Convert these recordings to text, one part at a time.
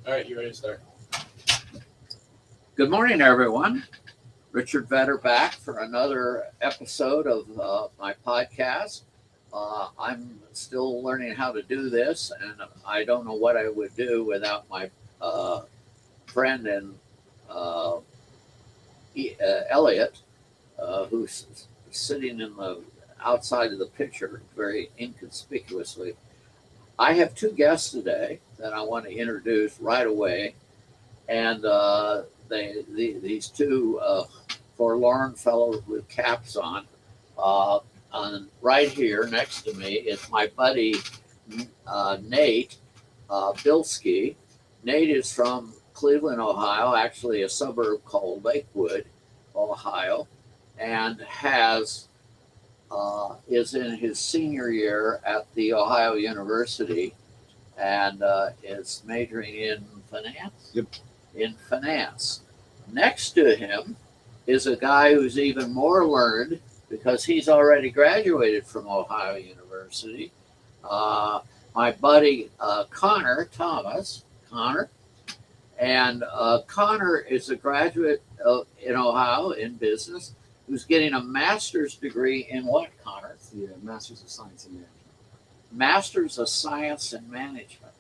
All right, you ready to start? Good morning, everyone. Richard Vetter back for another episode of my podcast. I'm still learning how to do this, and I don't know what I would do without my uh, friend and uh, Elliot, who's sitting in the outside of the picture very inconspicuously. I have two guests today that I want to introduce right away, and these two forlorn fellows with caps uh, on right here next to me is my buddy Nate Bilski. Nate is from Cleveland, Ohio, actually a suburb called Lakewood, Ohio, and has is in his senior year at the Ohio University and is majoring in finance. Yep. In finance. Next to him is a guy who's even more learned because he's already graduated from Ohio University. Uh, my buddy Connor Thomas. Connor. And Connor is a graduate in Ohio in business who's getting a master's degree in what, Connor? Yeah, Masters of Science in Management. Master's of Science in Management.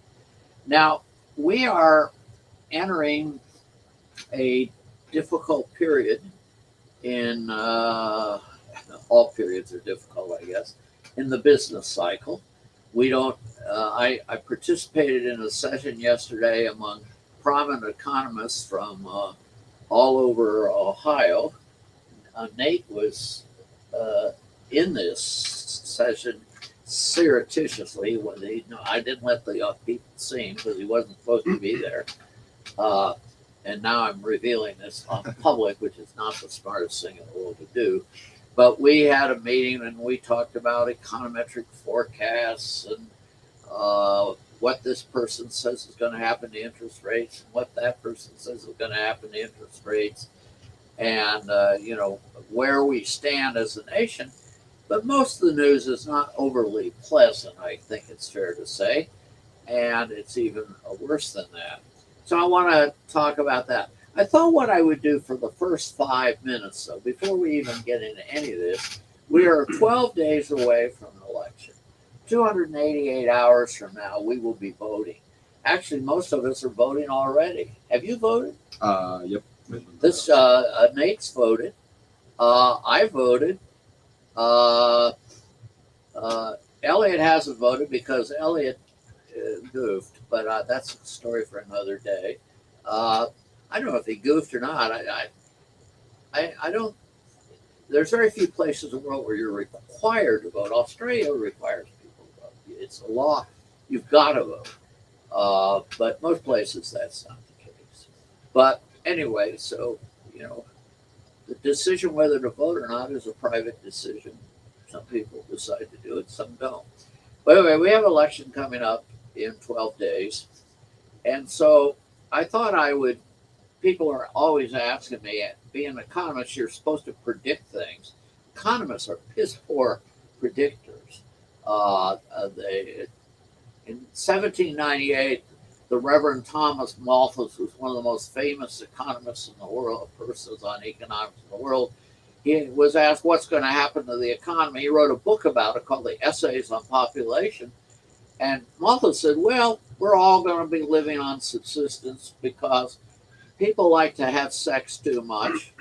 Now, we are entering a difficult period in all periods are difficult, I guess, in the business cycle. We don't. I participated in a session yesterday among prominent economists from all over Ohio. Nate was uh, in this session surreptitiously. When I didn't let the people see him because he wasn't supposed to be there. Uh, and now I'm revealing this on public, which is not the smartest thing in the world to do. But we had a meeting and we talked about econometric forecasts and what this person says is going to happen to interest rates and what that person says is going to happen to interest rates and, where we stand as a nation. But most of the news is not overly pleasant, I think it's fair to say. And it's even worse than that. So I want to talk about that. I thought what I would do for the first 5 minutes, though, before we even get into any of this, we are 12 days away from an election. 288 hours from now, we will be voting. Actually, most of us are voting already. Have you voted? Yep. This Nate's voted. I voted. Uh, Elliot hasn't voted because Elliot goofed, but that's a story for another day. Uh, I don't know if he goofed or not. I don't. There's very few places in the world where you're required to vote. Australia requires people to vote. It's a law. You've got to vote. But most places that's not the case. But anyway, so you know, the decision whether to vote or not is a private decision. Some people decide to do it, some don't. But anyway, we have an election coming up in 12 days. And so I thought I would, people are always asking me, being an economist, you're supposed to predict things. Economists are piss poor predictors. They, in 1798, the Reverend Thomas Malthus, who's one of the most famous economists in the world, persons on economics in the world, he was asked what's going to happen to the economy. He wrote a book about it called the Essays on Population. And Malthus said, well, we're all going to be living on subsistence because people like to have sex too much.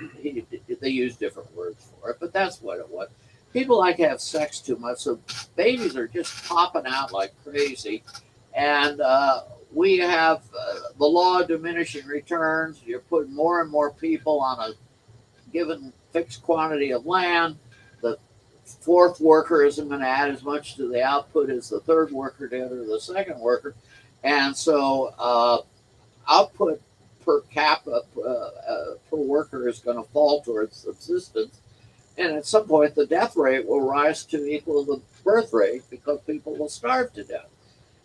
They use different words for it, but that's what it was. People like to have sex too much, so babies are just popping out like crazy. And we have the law of diminishing returns. You're putting more and more people on a given fixed quantity of land. The fourth worker isn't going to add as much to the output as the third worker did or the second worker. And so output per capita per worker is going to fall towards subsistence. And at some point, the death rate will rise to equal the birth rate because people will starve to death.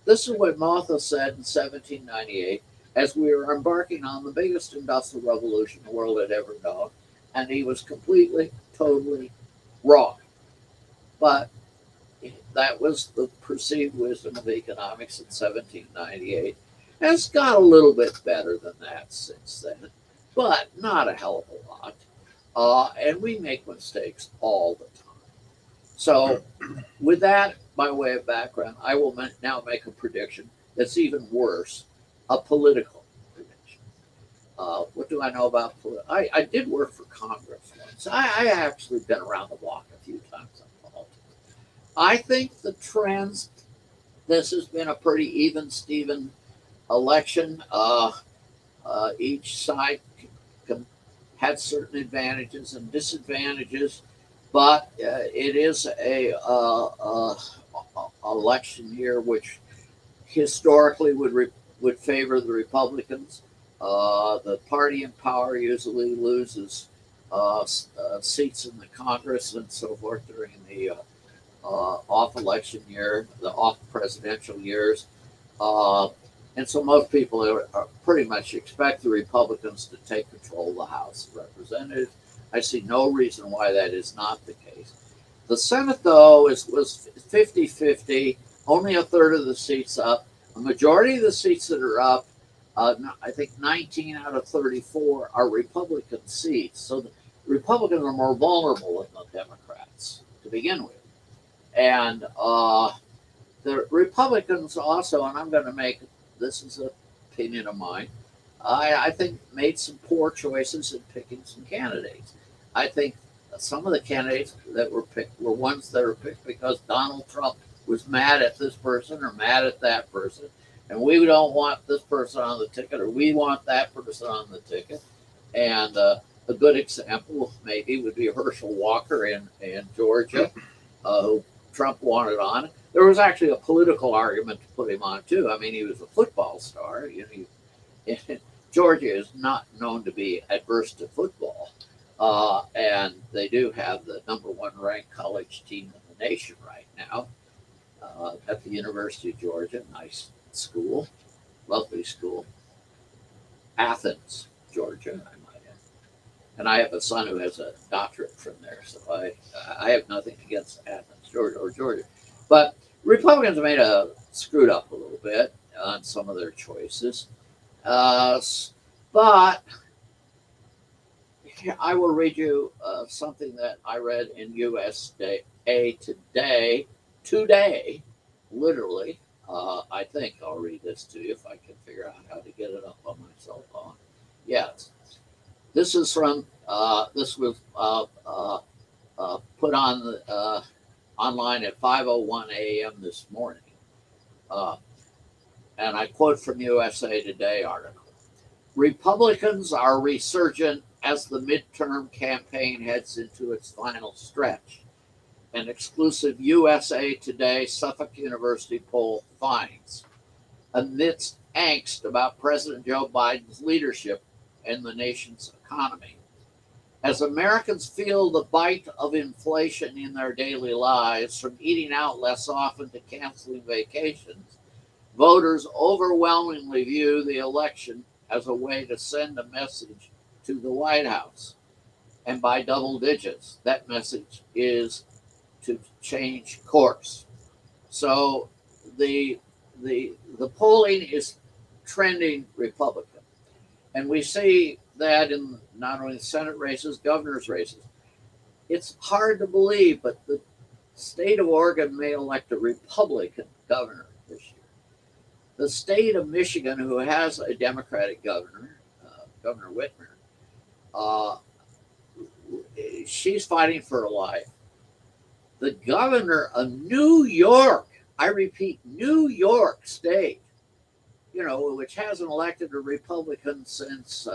This is what Malthus said in 1798 as we were embarking on the biggest industrial revolution the world had ever known. And he was completely, totally wrong. But that was the perceived wisdom of economics in 1798. It's got a little bit better than that since then, but not a hell of a lot. And we make mistakes all the time. So, with that by way of background, I will now make a prediction that's even worse, a political prediction. What do I know about politics? I did work for Congress once. I actually been around the block a few times on politics. I think the trends, this has been a pretty even Steven election. Each side can, had certain advantages and disadvantages, but it is a election year which historically would favor the Republicans. The party in power usually loses seats in the Congress and so forth during the off election year, the off presidential years. Uh, and so most people are pretty much expect the Republicans to take control of the House of Representatives. I see no reason why that is not the case. The Senate, though, was 50-50, only a third of the seats up. A majority of the seats that are up, I think 19 out of 34 are Republican seats. So the Republicans are more vulnerable than the Democrats to begin with. And the Republicans also, and I'm going to make this is an opinion of mine, I think made some poor choices in picking some candidates. I think some of the candidates that were picked were ones that were picked because Donald Trump was mad at this person or mad at that person, and we don't want this person on the ticket or we want that person on the ticket. And a good example maybe would be Herschel Walker in Georgia, who Trump wanted on. There was actually a political argument to put him on too. I mean, he was a football star. Georgia is not known to be adverse to football, and they do have the number one ranked college team in the nation right now at the University of Georgia. Nice school, lovely school. Athens, Georgia, I might add. And I have a son who has a doctorate from there, so I have nothing against Athens, Georgia, or Georgia. But Republicans screwed up a little bit on some of their choices. But I will read you something that I read in USA today, literally. I think I'll read this to you if I can figure out how to get it up on my cell phone. Yes, this is from this was put on online at 5:01 a.m. this morning, and I quote from USA Today article. Republicans are resurgent as the midterm campaign heads into its final stretch. An exclusive USA Today Suffolk University poll finds. Amidst angst about President Joe Biden's leadership and the nation's economy. As Americans feel the bite of inflation in their daily lives, from eating out less often to canceling vacations, voters overwhelmingly view the election as a way to send a message to the White House. And by double digits, that message is to change course. So the polling is trending Republican. And we see that in not only the Senate races, governor's races. It's hard to believe, but the state of Oregon may elect a Republican governor this year. The state of Michigan, who has a Democratic governor, Governor Whitmer, she's fighting for her life. The governor of New York, I repeat, New York State, which hasn't elected a Republican since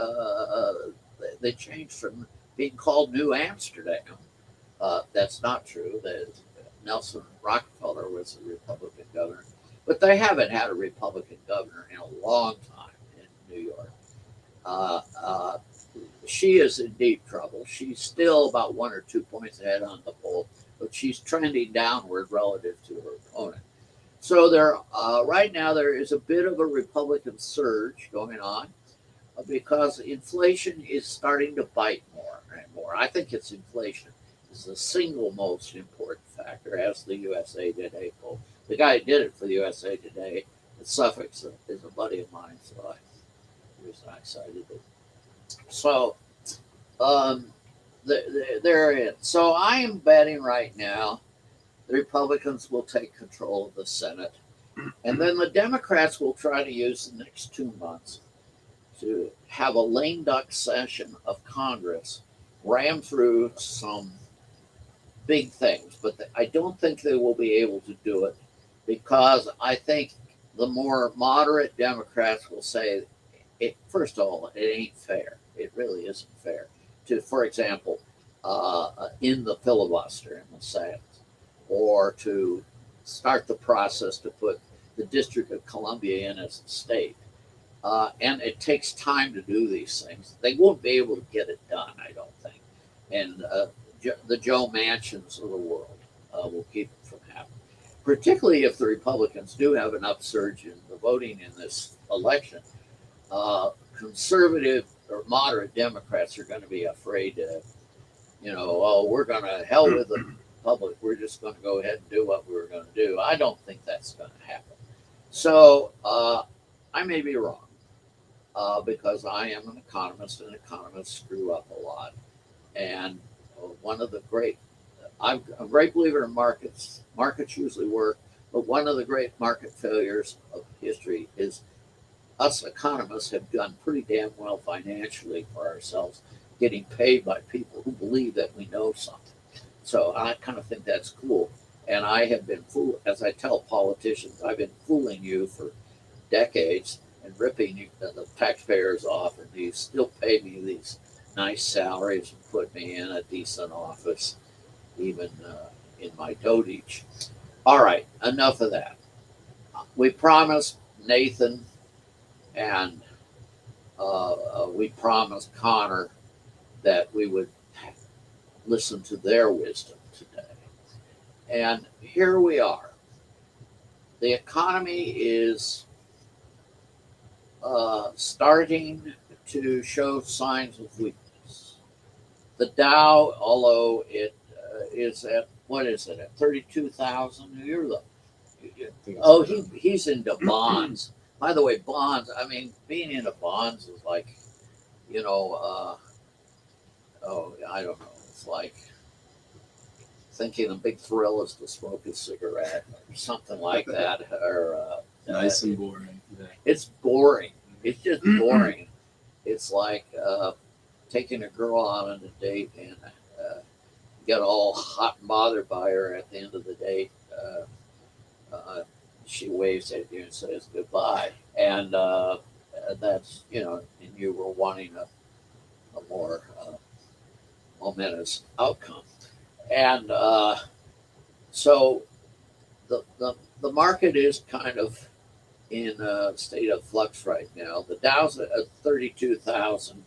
they changed from being called New Amsterdam. That's not true. Nelson Rockefeller was a Republican governor, but they haven't had a Republican governor in a long time in New York. She is in deep trouble. She's still about 1 or 2 points ahead on the poll, but she's trending downward relative to her opponent. So right now there is a bit of a Republican surge going on because inflation is starting to bite more and more. I think it's inflation is the single most important factor, as the USA Today poll. The guy who did it for the USA Today Suffolk is a buddy of mine, so he was excited. So they're in. So I am betting right now the Republicans will take control of the Senate, and then the Democrats will try to use the next 2 months to have a lame duck session of Congress, ram through some big things, but I don't think they will be able to do it because I think the more moderate Democrats will say, first of all, it ain't fair. It really isn't fair to, for example, in the filibuster in the Senate, or to start the process to put the District of Columbia in as a state. And it takes time to do these things. They won't be able to get it done, I don't think. And the Joe Manchins of the world will keep it from happening, particularly if the Republicans do have an upsurge in the voting in this election. Conservative or moderate Democrats are going to be afraid to, oh, we're going to hell with the public. We're just going to go ahead and do what we were going to do. I don't think that's going to happen. So I may be wrong because I am an economist, and economists screw up a lot. And one of the I'm a great believer in markets. Markets usually work, but one of the great market failures of history is us economists have done pretty damn well financially for ourselves, getting paid by people who believe that we know something. So I kind of think that's cool. And I have been as I tell politicians, I've been fooling you for decades and ripping the taxpayers off, and you still pay me these nice salaries and put me in a decent office, even in my dotage. All right, enough of that. We promised Nathan and we promised Connor that we would listen to their wisdom today. And here we are. The economy is starting to show signs of weakness. The Dow, although it is at, what is it, at 32,000? He's into bonds. By the way, bonds, I mean, being into bonds is like, I don't know. It's like thinking a big thrill is to smoke a cigarette or something like that. Or nice and boring. Yeah. It's boring. It's just boring. It's like taking a girl out on a date and get all hot and bothered by her at the end of the date. She waves at you and says goodbye, and that's and you were wanting a more momentous outcome, and so the market is kind of in a state of flux right now. The Dow's at 32,000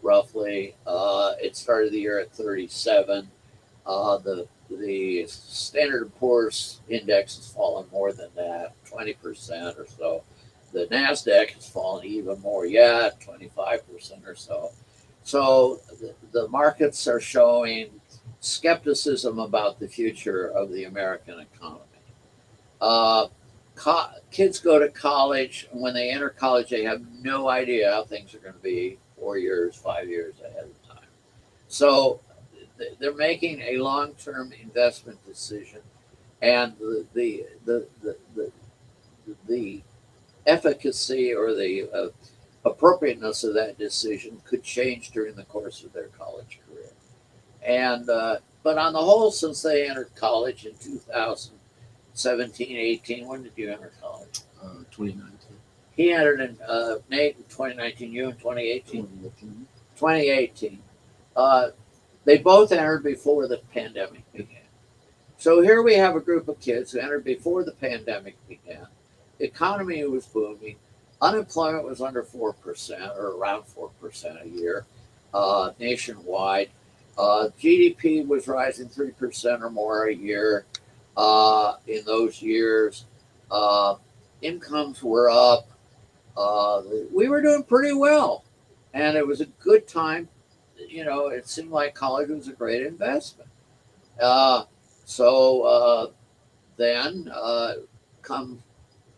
roughly. It started the year at 37. The Standard & Poor's index has fallen more than that, 20% or so. The NASDAQ has fallen even more yet, 25% or so. So the markets are showing skepticism about the future of the American economy. Kids go to college, and when they enter college, they have no idea how things are going to be 4 years, 5 years ahead of time. So they're making a long-term investment decision, and the efficacy or the appropriateness of that decision could change during the course of their college career. And but on the whole, since they entered college in 2017, 18, when did you enter college? 2019. He entered in Nate in 2019. You in 2018. 2018. They both entered before the pandemic began. So here we have a group of kids who entered before the pandemic began. The economy was booming. Unemployment was under 4% or around 4% a year nationwide. GDP was rising 3% or more a year in those years. Incomes were up. We were doing pretty well. And it was a good time. It seemed like college was a great investment. Then come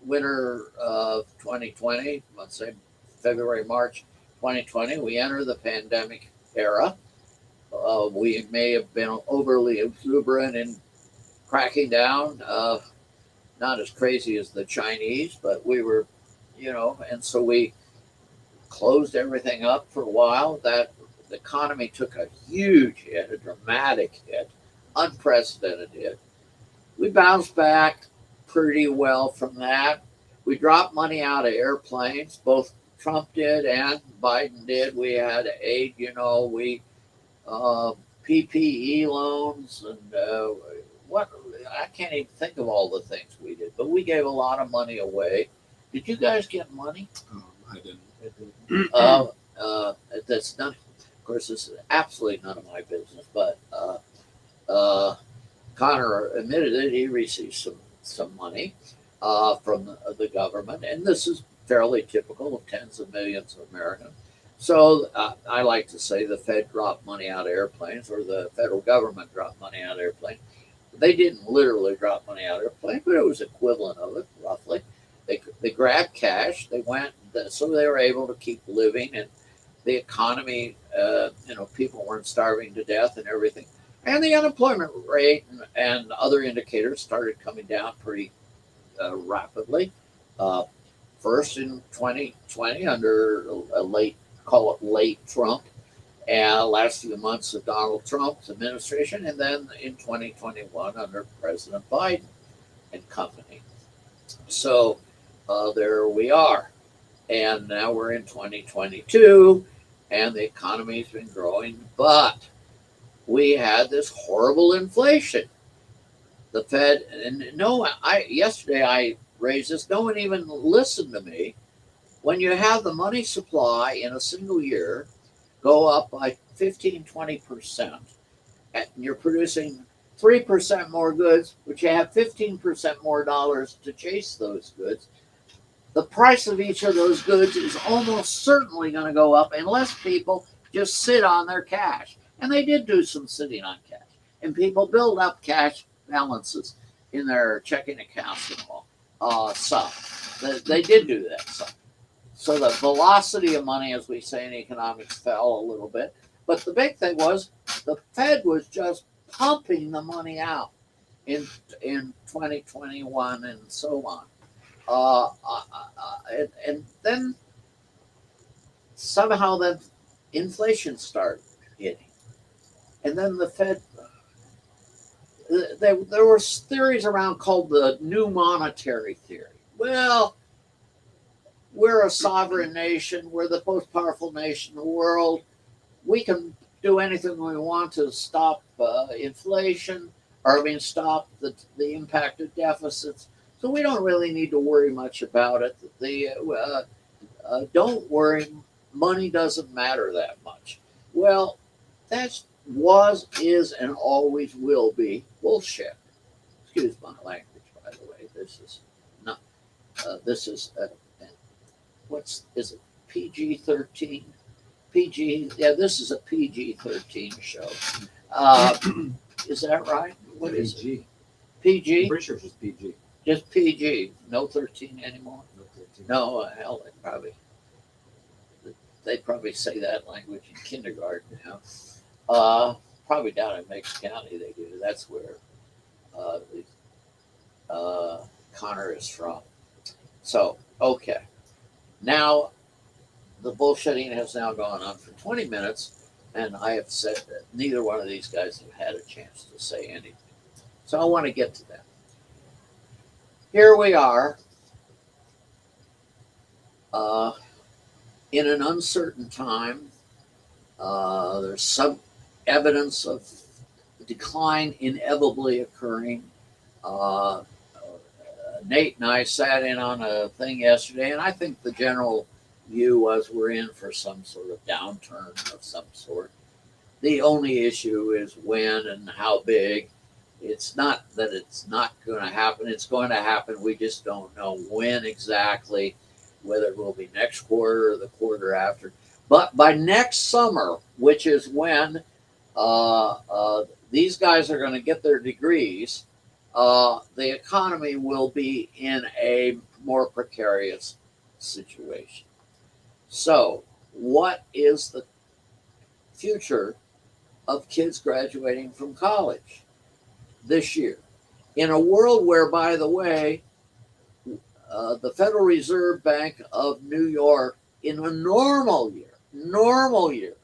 winter of 2020, let's say February, March 2020, we enter the pandemic era. We may have been overly exuberant in cracking down, not as crazy as the Chinese, but we were, and so we closed everything up for a while. That the economy took a huge hit, a dramatic hit, unprecedented hit. We bounced back pretty well from that. We dropped money out of airplanes. Both Trump did and Biden did. We had aid, we PPE loans and what I can't even think of all the things we did, but we gave a lot of money away. Did you guys get money? I didn't. That's none. Of course, this is absolutely none of my business. But Connor admitted that he received some money from the government, and this is fairly typical of tens of millions of Americans. So I like to say the Fed dropped money out of airplanes, or the federal government dropped money out of airplanes. They didn't literally drop money out of airplanes, but it was equivalent of it, roughly. They grabbed cash. They went, so they were able to keep living, and the economy, people weren't starving to death and everything. And the unemployment rate and other indicators started coming down pretty rapidly. First in 2020 under a call it late Trump, and last few months of Donald Trump's administration, and then in 2021 under President Biden and company. So there we are. And now we're in 2022, and the economy's been growing, but we had this horrible inflation. The Fed, and yesterday I raised this, no one even listened to me. When you have the money supply in a single year go up by 15-20%, and you're producing 3% more goods, but you have 15% more dollars to chase those goods, the price of each of those goods is almost certainly going to go up unless people just sit on their cash. And they did do some sitting on cash. And people build up cash balances in their checking accounts and all. They did do that. So the velocity of money, as we say in economics, fell a little bit. But the big thing was the Fed was just pumping the money out in 2021 and so on. And then somehow the inflation started hitting. And then the Fed, there were theories around called the new monetary theory. Well, we're a sovereign nation. We're the most powerful nation in the world. We can do anything we want to stop inflation, stop the impact of deficits. So we don't really need to worry much about it. Don't worry, money doesn't matter that much. Well, that was, is, and always will be bullshit. Excuse my language, by the way. This is not. This is is it PG-13? PG. Yeah, this is a PG-13 show. Is that right? What is it? PG. I'm pretty sure it's just PG. Just PG, no 13 anymore. No 13. No, hell, they probably say that language in kindergarten now. Probably down in Meigs County they do. That's where Connor is from. So, okay. Now, the bullshitting has now gone on for 20 minutes, and I have said that neither one of these guys have had a chance to say anything. So I want to get to that. Here we are in an uncertain time. There's some evidence of decline inevitably occurring. Nate and I sat in on a thing yesterday, and I think the general view was we're in for some sort of downturn of some sort. The only issue is when and how big. It's not that it's not going to happen. It's going to happen. We just don't know when exactly, whether it will be next quarter or the quarter after. But by next summer, which is when these guys are going to get their degrees, the economy will be in a more precarious situation. So, what is the future of kids graduating from college this year? In a world where, by the way, the Federal Reserve Bank of New York, in a normal year,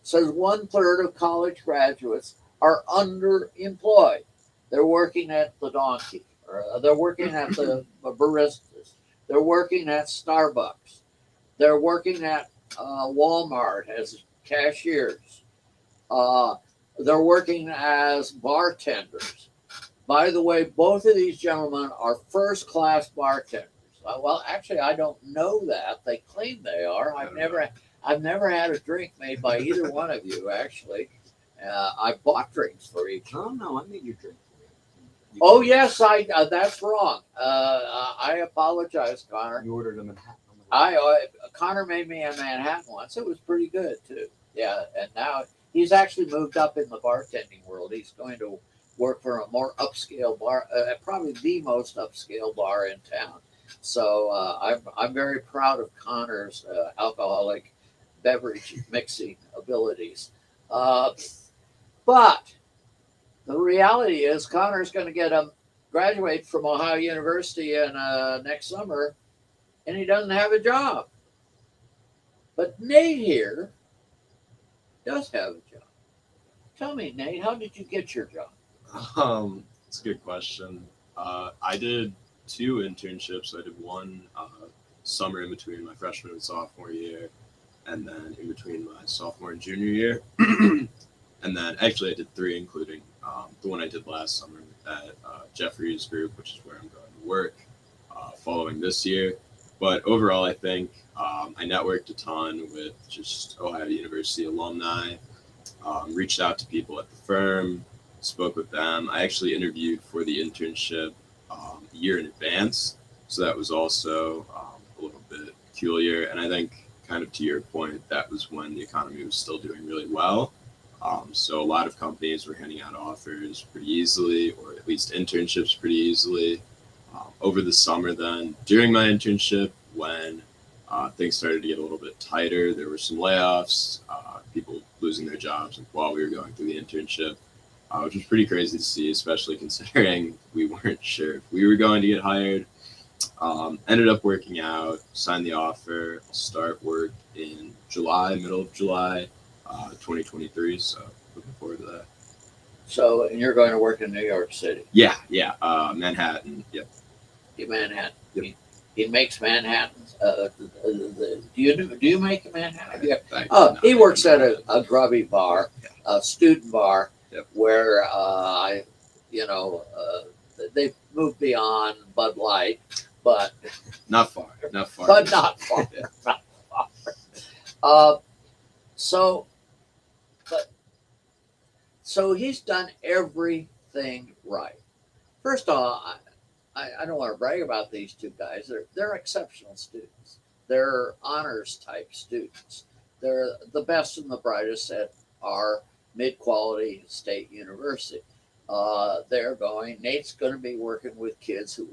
says 1/3 of college graduates are underemployed. They're working at the Donkey, or they're working at the baristas. They're working at Starbucks. They're working at Walmart as cashiers. Uh, they're working as bartenders. By the way, both of these gentlemen are first-class bartenders. Well, actually, I don't know that. They claim they are. I've never had a drink made by either one of you. Actually, I bought drinks for each. Oh no, I made your drink for you. Oh yes, I. That's wrong. I apologize, Connor. You ordered a Manhattan. Connor made me a Manhattan once. It was pretty good too. Yeah, and now he's actually moved up in the bartending world. He's going to work for a more upscale bar, probably the most upscale bar in town. So I'm very proud of Connor's alcoholic beverage mixing abilities. But the reality is, Connor's going to get a graduate from Ohio University in next summer, and he doesn't have a job. But Nate here does have a job. Tell me, Nate, how did you get your job? It's a good question. I did 2 internships. I did one summer in between my freshman and sophomore year, and then in between my sophomore and junior year. And then actually I did 3, including the one I did last summer at Jeffries Group, which is where I'm going to work following this year. But overall, I think I networked a ton with just Ohio University alumni, reached out to people at the firm, spoke with them. I actually interviewed for the internship a year in advance, so that was also a little bit peculiar. And I think, kind of to your point, that was when the economy was still doing really well. So a lot of companies were handing out offers pretty easily, or at least internships pretty easily. Over the summer then, during my internship, when things started to get a little bit tighter, there were some layoffs, people losing their jobs while we were going through the internship, which was pretty crazy to see, especially considering we weren't sure if we were going to get hired. Ended up working out, signed the offer, start work in July, middle of July, 2023. So looking forward to that. So, and you're going to work in New York City. Yeah, Manhattan. Yep. In Manhattan. Yep. He makes Manhattans. Do you make a Manhattan? Yeah. No, He works at a grubby bar, Yeah. a student bar, Yep. where they've moved beyond Bud Light, but Not far. but not far. Not far. So he's done everything right. First of all, I don't want to brag about these 2 guys. They're exceptional students. They're honors type students. They're the best and the brightest at our mid-quality state university. Nate's going to be working with kids who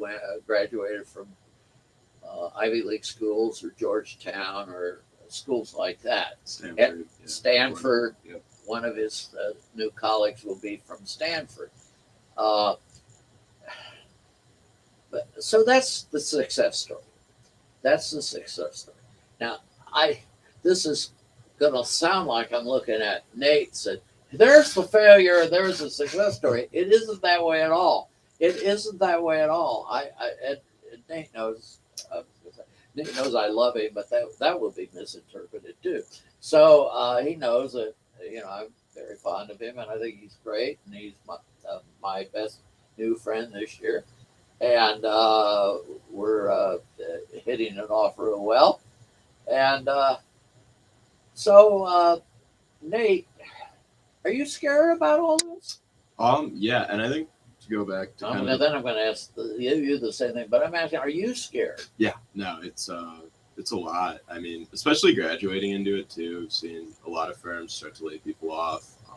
graduated from Ivy League schools or Georgetown or schools like that. Stanford. Stanford. Yep. One of his new colleagues will be from Stanford. So that's the success story. That's the success story. Now, this is going to sound like I'm looking at Nate said, there's the failure, there's the success story. It isn't that way at all. It isn't that way at all. And Nate knows. Nate knows I love him, but that will be misinterpreted too. So he knows that I'm very fond of him, and I think he's great, and he's my best new friend this year. And we're hitting it off real well. And so, Nate, are you scared about all this? Yeah, and I think to go back to I'm going to ask you the same thing, but I'm asking, are you scared? Yeah, no, it's a lot. I mean, especially graduating into it too. I've seen a lot of firms start to lay people off. I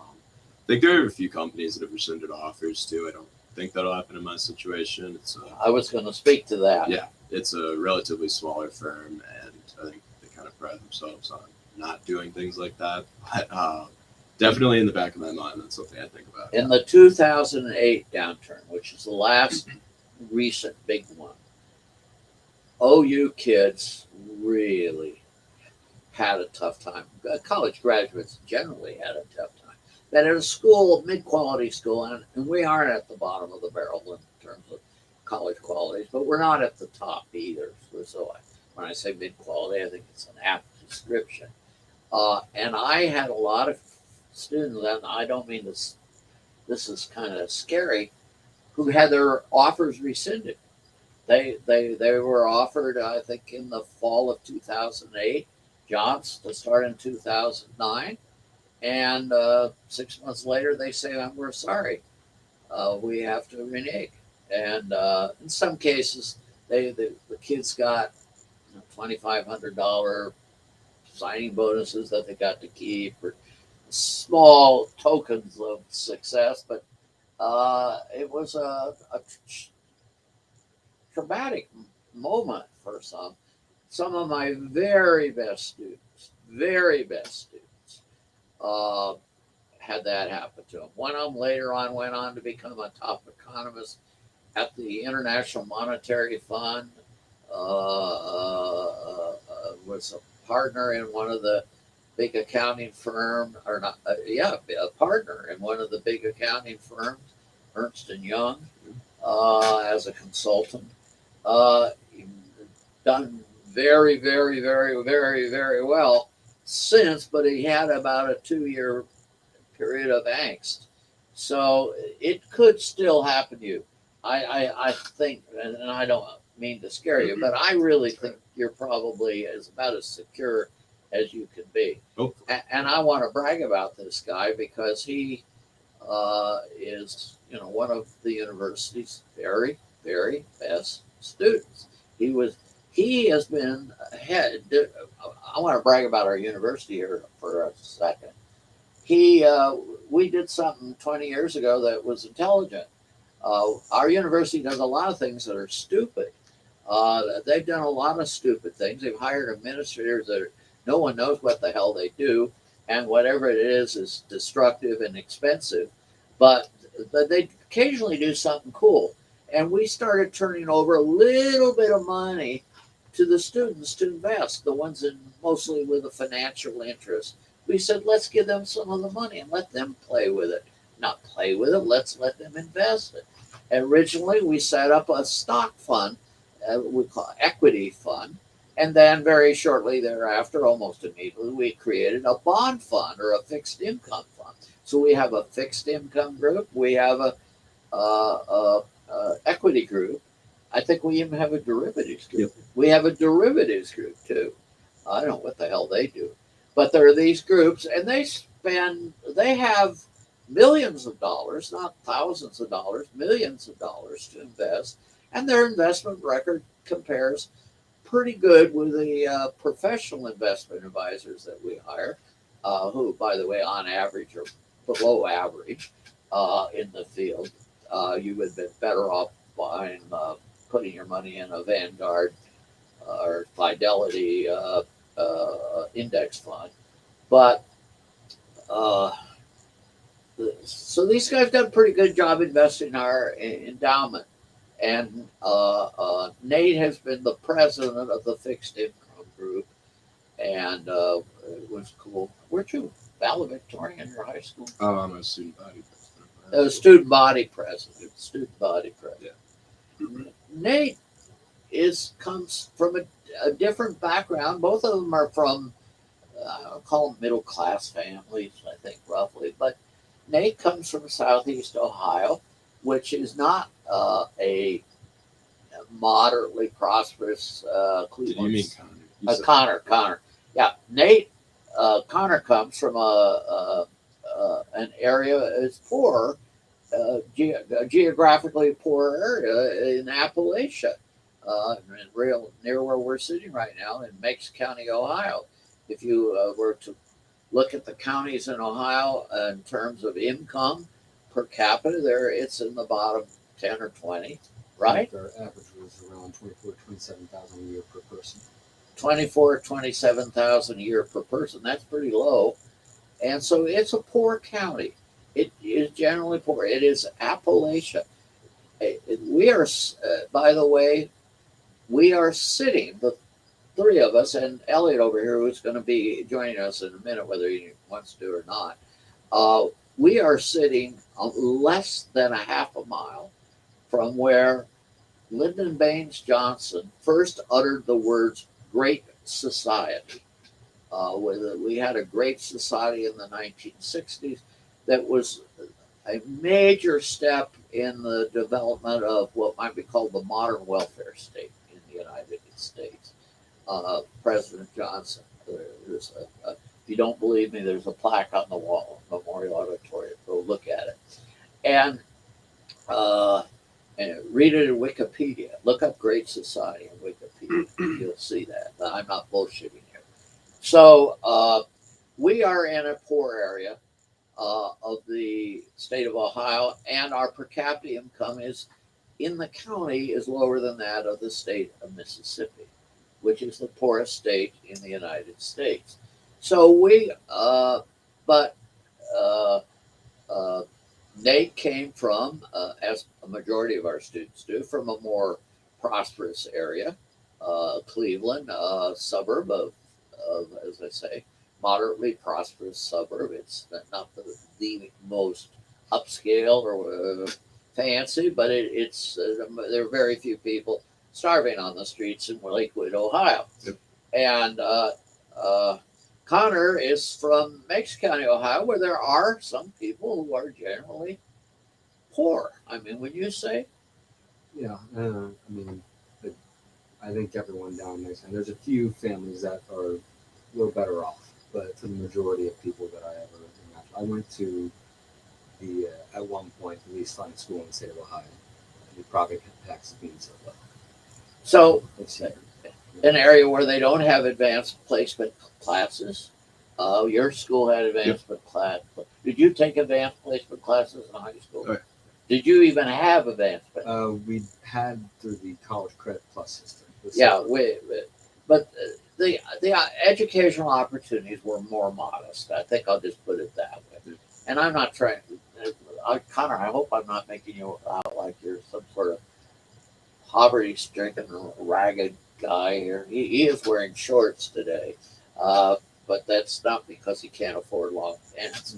think there are a few companies that have rescinded offers too. I don't think that'll happen in my situation. I was going to speak to that. Yeah, it's a relatively smaller firm, and I think they kind of pride themselves on not doing things like that. But definitely in the back of my mind, that's something I think about. In the 2008 downturn, which is the last recent big one, OU kids really had a tough time. College graduates generally had a tough time. That at a school, mid-quality school, and we aren't at the bottom of the barrel in terms of college qualities, but we're not at the top either. So when I say mid-quality, I think it's an apt description. And I had a lot of students, and I don't mean this. This is kind of scary, who had their offers rescinded. They were offered, I think, in the fall of 2008, jobs to start in 2009, and 6 months later they say, "We're sorry, we have to renege." And in some cases, the kids got $2,500 signing bonuses that they got to keep, or small tokens of success, but it was a traumatic moment for some. Some of my very best students, had that happen to them. One of them later on went on to become a top economist at the International Monetary Fund, was a partner in one of the big accounting firm, or not, a partner in one of the big accounting firms, Ernst and Young, as a consultant. Done very, very, very, very, very well since, but he had about a 2-year period of angst. So it could still happen to you. I think, and I don't mean to scare you, but I really think you're probably as about as secure as you can be. Oh. And I want to brag about this guy because he is, one of the university's very, very best students. He has been ahead. I want to brag about our university here for a second. We did something 20 years ago that was intelligent. Our university does a lot of things that are stupid. They've done a lot of stupid things. They've hired administrators that no one knows what the hell they do, and whatever it is destructive and expensive. But they occasionally do something cool. And we started turning over a little bit of money to the students to invest, the ones in mostly with a financial interest. We said, let's give them some of the money and let them play with it. Not play with it, let's let them invest it. And originally, we set up a stock fund, we call it equity fund. And then very shortly thereafter, almost immediately, we created a bond fund or a fixed income fund. So we have a fixed income group. We have a equity group. I think we even have a derivatives group. Yep. We have a derivatives group too. I don't know what the hell they do, but there are these groups, and they have millions of dollars, not thousands of dollars, millions of dollars to invest, and their investment record compares pretty good with the professional investment advisors that we hire, who, by the way, on average are below average in the field. You would have been better off buying, putting your money in a Vanguard or Fidelity index fund. But so these guys done a pretty good job investing in our endowment. And Nate has been the president of the fixed income group, and it was cool. Weren't you valedictorian in your high school? Oh, I'm a student body president. Student body president. Student body president. Yeah. Nate comes from a different background. Both of them are from, I'll call them middle class families, I think roughly. But Nate comes from Southeast Ohio, which is not a moderately prosperous Cleveland. Did you mean Connor? Connor. Yeah, Nate. Connor comes from an area is poor, geographically poor area in Appalachia, near where we're sitting right now in Meigs County, Ohio. If you were to look at the counties in Ohio in terms of income per capita, it's in the bottom 10 or 20. right? Our average was around 27,000 a year per person. 27,000 a year per person. That's pretty low. And so it's a poor county. It is generally poor. It is Appalachia. We are, by the way, we are sitting, the three of us, and Elliot over here, who's going to be joining us in a minute, whether he wants to or not. We are sitting less than a half a mile from where Lyndon Baines Johnson first uttered the words "Great Society." We had a great society in the 1960s that was a major step in the development of what might be called the modern welfare state in the United States. President Johnson, if you don't believe me, there's a plaque on the wall, Memorial Auditorium. Go look at it. And read it in Wikipedia. Look up Great Society in Wikipedia. You'll see that. I'm not bullshitting here. So we are in a poor area of the state of Ohio, and our per capita income is in the county is lower than that of the state of Mississippi, which is the poorest state in the United States. So but Nate came from, as a majority of our students do, from a more prosperous area, Cleveland, suburb of, as I say, moderately prosperous suburb. It's not the most upscale or fancy, but it's there are very few people starving on the streets in Lakewood, Ohio. Yep. And Connor is from Meigs County, Ohio, where there are some people who are generally poor. I mean, would you say? Yeah, I think everyone down there, and there's a few families that are a little better off, but for the majority of people that I ever interact, I went to the at one point the least fun school in the state of Ohio. The property tax being so low. So, It's an area where they don't have advanced placement classes. Your school had advancement class. Did you take advanced placement classes in high school? Oh, yeah. Did you even have advanced? We had through the College Credit Plus system. Yeah, but the educational opportunities were more modest. I think I'll just put it that way. And I'm not trying. Connor, I hope I'm not making you out like you're some sort of poverty-stricken, ragged guy here. He is wearing shorts today, but that's not because he can't afford long pants.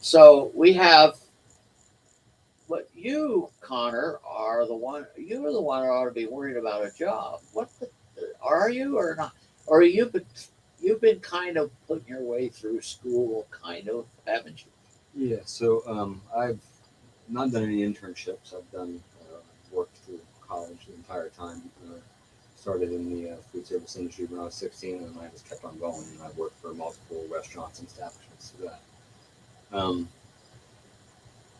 So we have. But you, Connor, are the one. You're the one who ought to be worried about a job. Are you or not? Or you've been kind of putting your way through school, kind of, haven't you? Yeah. So I've not done any internships. I've done worked through college the entire time. Started in the food service industry when I was 16, and I just kept on going. And I worked for multiple restaurants and establishments through that.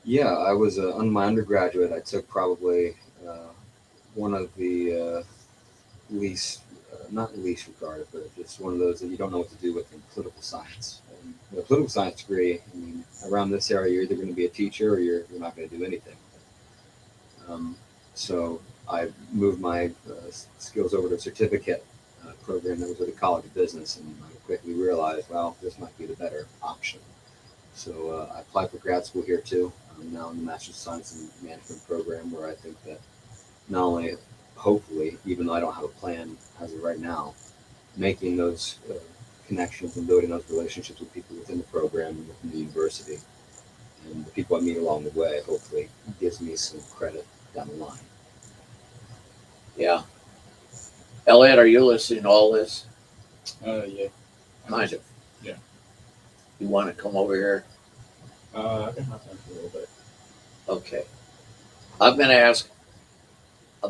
Yeah, I was on my undergraduate. I took probably one of the least, not least regarded, but just one of those that you don't know what to do with in political science. And the political science degree, I mean, around this area, you're either going to be a teacher or you're not going to do anything. So I moved my skills over to a certificate program that was with the College of Business, and I quickly realized, well, this might be the better option. So I applied for grad school here too. I'm now in the Master's of Science and Management program, where I think that not only, hopefully, even though I don't have a plan as of right now, making those connections and building those relationships with people within the program and within the university, and the people I meet along the way, hopefully gives me some credit down the line. Yeah. Elliot, are you listening to all this? Yeah. Kind of. Yeah. You want to come over here? I can hop on for a little bit. Okay. I'm going to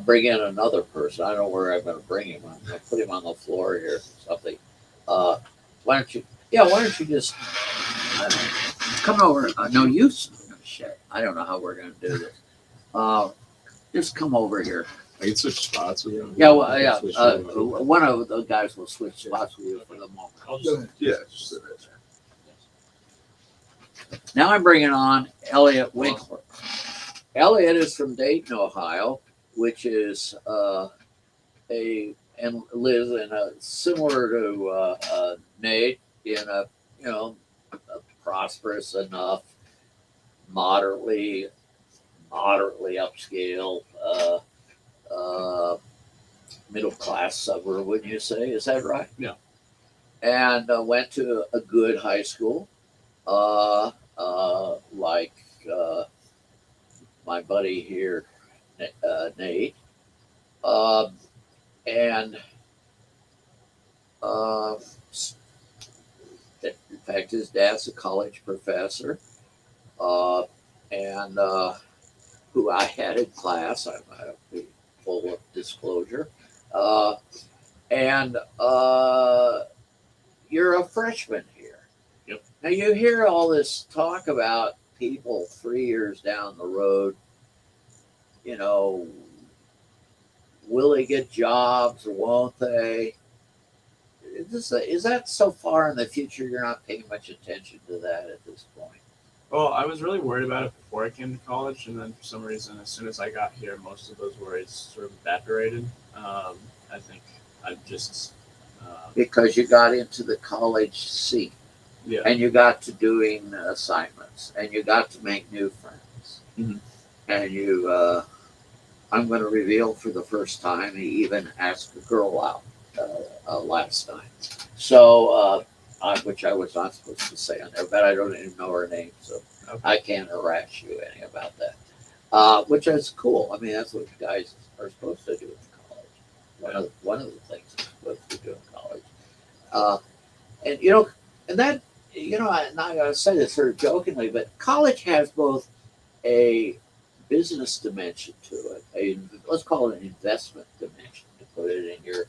bring in another person. I don't know where I'm going to bring him. I'm going to put him on the floor here or something. Why don't you just come over? No, you, shit. I don't know how we're going to do this. Just come over here. I can switch spots with you. Yeah, well, yeah. One of the guys will switch spots with you for the moment. I'll just, Yeah, just sit right there. Now I'm bringing on Elliot Winkler. Elliot is from Dayton, Ohio, which is and lives in a similar to Nate in a a prosperous enough, moderately upscale, uh, middle class suburb. Wouldn't you say? Is that right? Yeah. And went to a good high school, like my buddy here, Nate. Um, and uh, in fact, his dad's a college professor, uh, and who I had in class. I be full of disclosure. Uh, and you're a freshman here. Yep. Now you hear all this talk about people 3 years down the road. You know, will they get jobs or won't they? Is that so far in the future you're not paying much attention to that at this point? Well, I was really worried about it before I came to college, and then for some reason, as soon as I got here, most of those worries sort of evaporated. I think I just, Because you got into the college scene yeah, and you got to doing assignments and you got to make new friends. Mhm. And I'm going to reveal for the first time, he even asked a girl out last night. So, which I was not supposed to say on there, but I don't even know her name, so okay. I can't harass you any about that. Which is cool. I mean, that's what guys are supposed to do in college. One of the things they're supposed to do in college. And and that I'm not going to say this sort of jokingly, but college has both a business dimension to it, let's call it an investment dimension to put it in your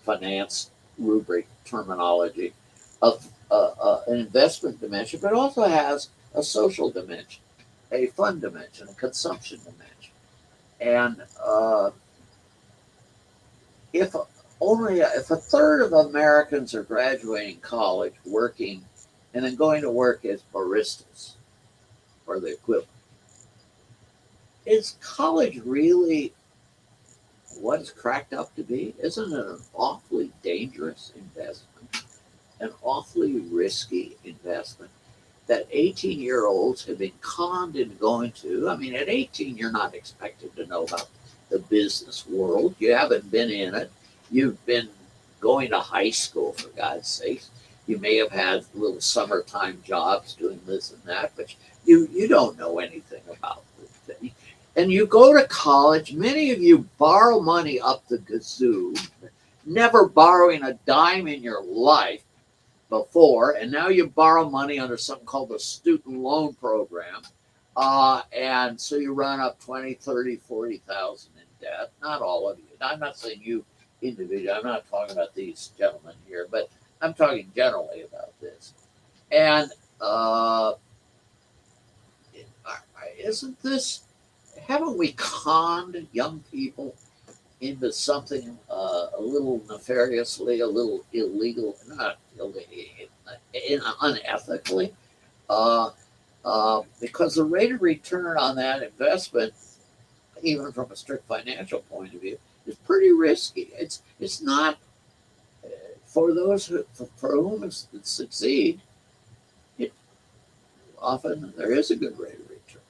finance rubric terminology, of an investment dimension, but also has a social dimension, a fun dimension, a consumption dimension. And if if a third of Americans are graduating college, working, and then going to work as baristas or the equivalent, is college really what it's cracked up to be? Isn't it an awfully dangerous investment, an awfully risky investment that 18-year-olds have been conned into going to? I mean, at 18, you're not expected to know about the business world. You haven't been in it. You've been going to high school, for God's sakes. You may have had little summertime jobs doing this and that, but you don't know anything about the thing. And you go to college, many of you borrow money up the gazoo, never borrowing a dime in your life before, and now you borrow money under something called the student loan program. And so you run up 20, 30, 40,000 in debt. Not all of you. I'm not saying you individually. I'm not talking about these gentlemen here, but I'm talking generally about this. And isn't this, haven't we conned young people into something a little nefariously, a little illegal, not illegal, unethically? Because the rate of return on that investment, even from a strict financial point of view, is pretty risky. It's not for those for whom it succeed. It often there is a good rate of return,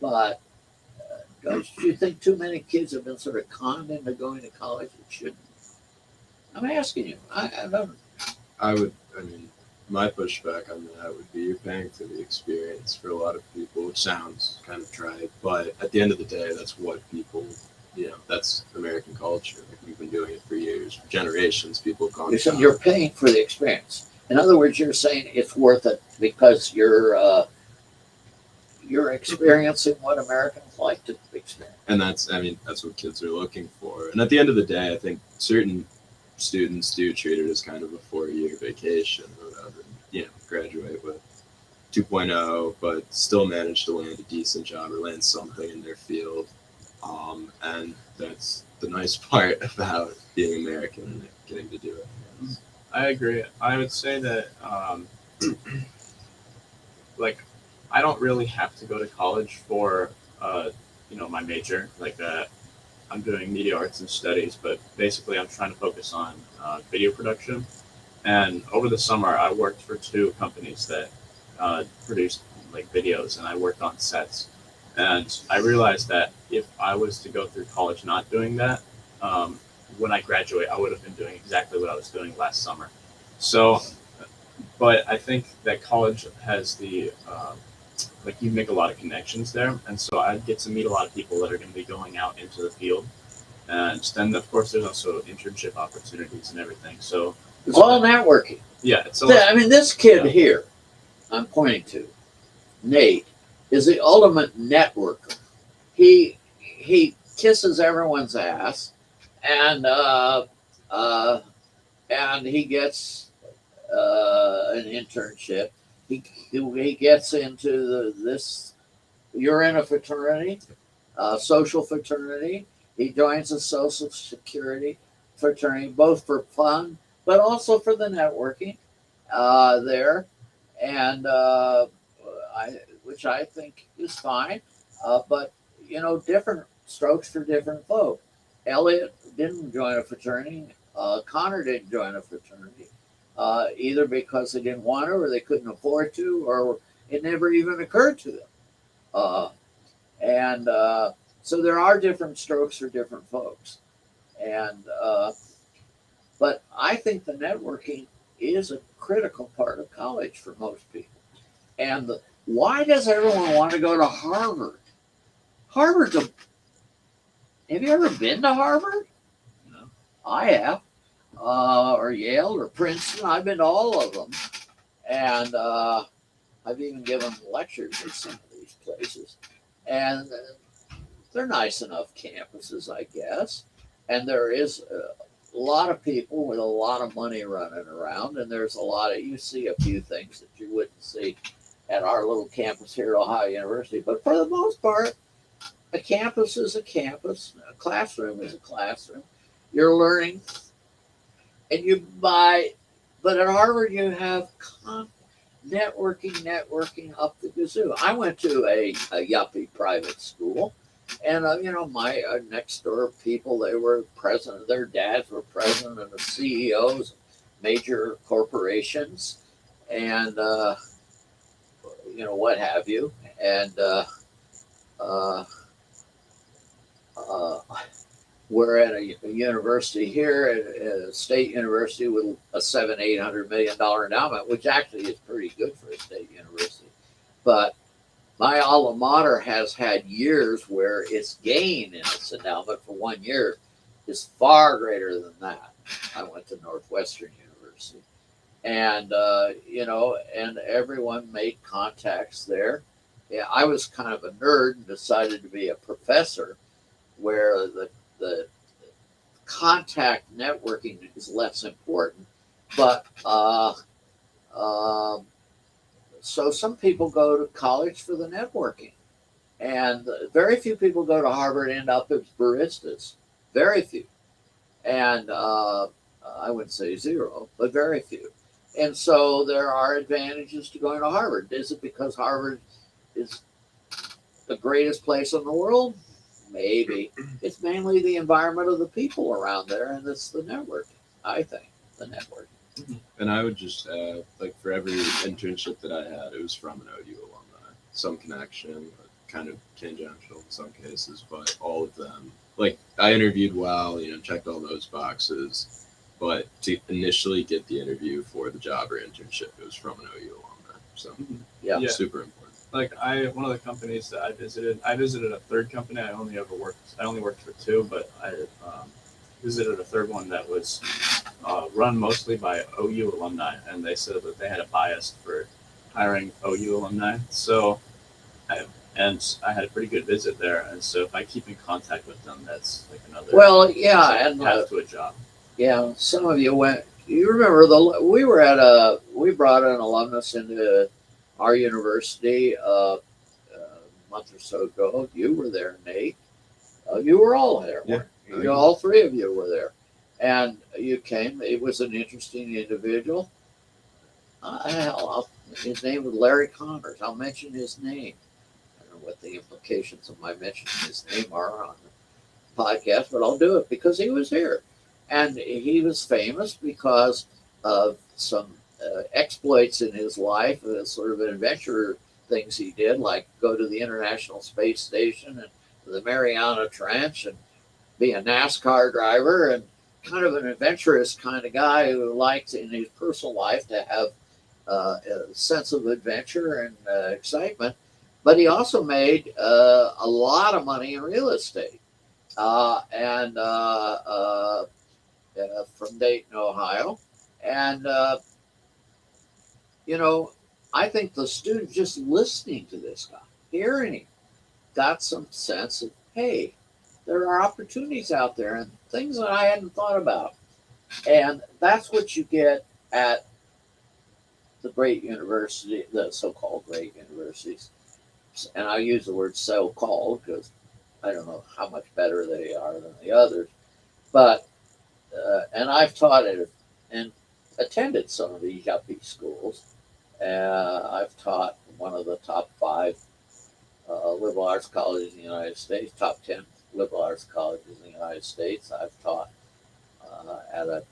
but don't you think too many kids have been sort of conned into going to college that shouldn't? I'm asking you. I don't. I mean, my pushback on that would be you're paying for the experience for a lot of people, which sounds kind of trite, but at the end of the day, that's what people, that's American culture. Like, we've been doing it for years, for generations. People have gone to college. You're paying for the experience. In other words, you're saying it's worth it because you're experiencing what Americans like to experience. And that's what kids are looking for. And at the end of the day, I think certain students do treat it as kind of a 4-year vacation or whatever, graduate with 2.0, but still manage to land a decent job or land something in their field. And that's the nice part about being American and getting to do it. I agree. I would say that, like, I don't really have to go to college for my major. Like I'm doing media arts and studies, but basically I'm trying to focus on video production. And over the summer, I worked for two companies that produced like videos, and I worked on sets. And I realized that if I was to go through college not doing that, when I graduate, I would have been doing exactly what I was doing last summer. So, but I think that college has the like you make a lot of connections there, and so I get to meet a lot of people that are going to be going out into the field. And then, of course, there's also internship opportunities and everything. So It's all networking. yeah, it's a lot. I mean, this kid Yeah. here, I'm pointing to, Nate, is the ultimate networker. He kisses everyone's ass, and and he gets an internship. He gets into this. You're in a fraternity, social fraternity. He joins a social security fraternity, both for fun, but also for the networking there, and which I think is fine. But different strokes for different folk. Elliot didn't join a fraternity. Connor didn't join a fraternity, either because they didn't want to, or they couldn't afford to, or it never even occurred to them. And so there are different strokes for different folks. And but I think the networking is a critical part of college for most people. And why does everyone want to go to Harvard? Harvard's a. Have you ever been to Harvard? No. I have. Or Yale or Princeton. I've been to all of them. And I've even given lectures at some of these places. And they're nice enough campuses, I guess. And there is a lot of people with a lot of money running around. And there's a lot of, you see a few things that you wouldn't see at our little campus here at Ohio University. But for the most part, a campus is a campus. A classroom is a classroom. You're learning. And but at Harvard, you have networking up the kazoo. I went to a yuppie private school, and my next door people, they were president. Their dads were president of the CEOs, of major corporations, and what have you. And we're at a university here, at a state university with a $700-800 million endowment, which actually is pretty good for a state university. But my alma mater has had years where its gain in its endowment for 1 year is far greater than that. I went to Northwestern University, and and everyone made contacts there. Yeah, I was kind of a nerd and decided to be a professor, where the contact networking is less important. But so some people go to college for the networking, and very few people go to Harvard and end up as baristas. Very few, and I wouldn't say zero, but very few. And so there are advantages to going to Harvard. Is it because Harvard is the greatest place in the world? Maybe. It's mainly the environment of the people around there, and it's the networking, I think, the networking. And I would just add, like, for every internship that I had, it was from an OU alumni. Some connection, kind of tangential in some cases, but all of them. Like, I interviewed well, checked all those boxes, but to initially get the interview for the job or internship, it was from an OU alumni. So, Yeah. super important. Like one of the companies that I visited a third company. I only worked for two, but I visited a third one that was run mostly by OU alumni, and they said that they had a bias for hiring OU alumni. So, I had a pretty good visit there, and so if I keep in contact with them, that's like another And path to a job. yeah, some of you went. You remember we brought an alumnus into our university a month or so ago. You were there, Nate. You were all there. Yeah. All three of you were there, and you came. It was an interesting individual. His name was Larry Connors. I'll mention his name. what the implications of my mentioning his name are on the podcast, but I'll do it because he was here. And he was famous because of some exploits in his life, sort of adventure things he did, like go to the International Space Station and the Mariana Trench and be a NASCAR driver, and kind of an adventurous kind of guy who liked in his personal life to have a sense of adventure and excitement. But he also made a lot of money in real estate. And from Dayton, Ohio. And, you know, I think the student just listening to this guy, hearing him, got some sense of, hey, there are opportunities out there and things that I hadn't thought about. And that's what you get at the great university, the so-called great universities. And I use the word so-called because I don't know how much better they are than the others. But, and I've taught it and attended some of these yuppie schools. I've taught one of the top 5 liberal arts colleges in the United States, top 10 liberal arts colleges in the United States. I've taught at a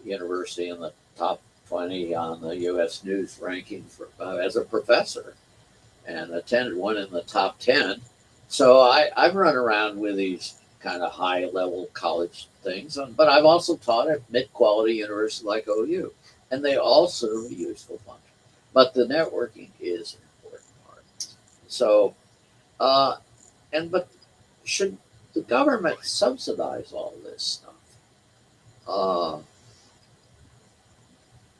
university in the top 20 on the U.S. News ranking for, as a professor, and attended one in the top 10. So I've run around with these kind of high level college things, but I've also taught at mid quality universities like OU, and they all serve a useful function. But the networking is an important part. So, but should the government subsidize all this stuff?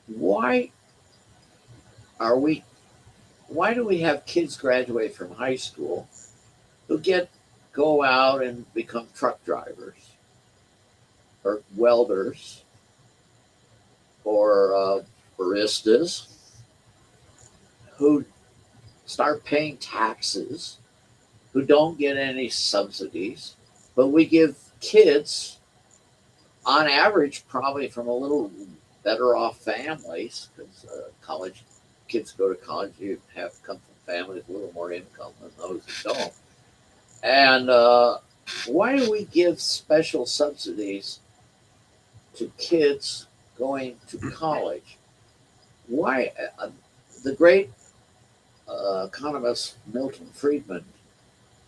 Why do we have kids graduate from high school who go out and become truck drivers or welders or baristas, who start paying taxes, who don't get any subsidies, but we give kids, on average, probably from a little better off families, because college kids go to college, you have come from families with a little more income than those who don't. And why do we give special subsidies to kids going to college? Why? The great economist Milton Friedman,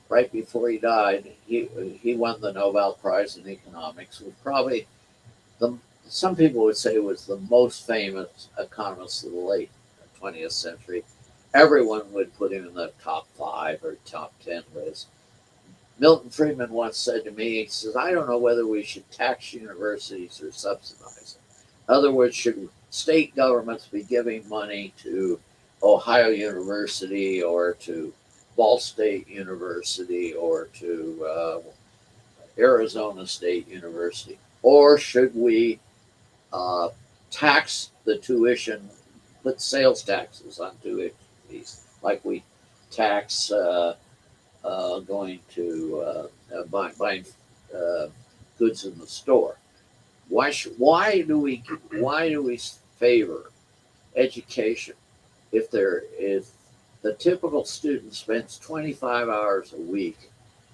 right before he died, he won the Nobel Prize in economics. Was probably some people would say was the most famous economist of the late 20th century. Everyone would put him in the top 5 or top 10 list. Milton Friedman once said to me, he says, I don't know whether we should tax universities or subsidize them. In other words, should state governments be giving money to Ohio University or to Ball State University or to Arizona State University? Or should we tax the tuition, put sales taxes on tuitions, like we tax going to buying goods in the store? Why do we favor education if the typical student spends 25 hours a week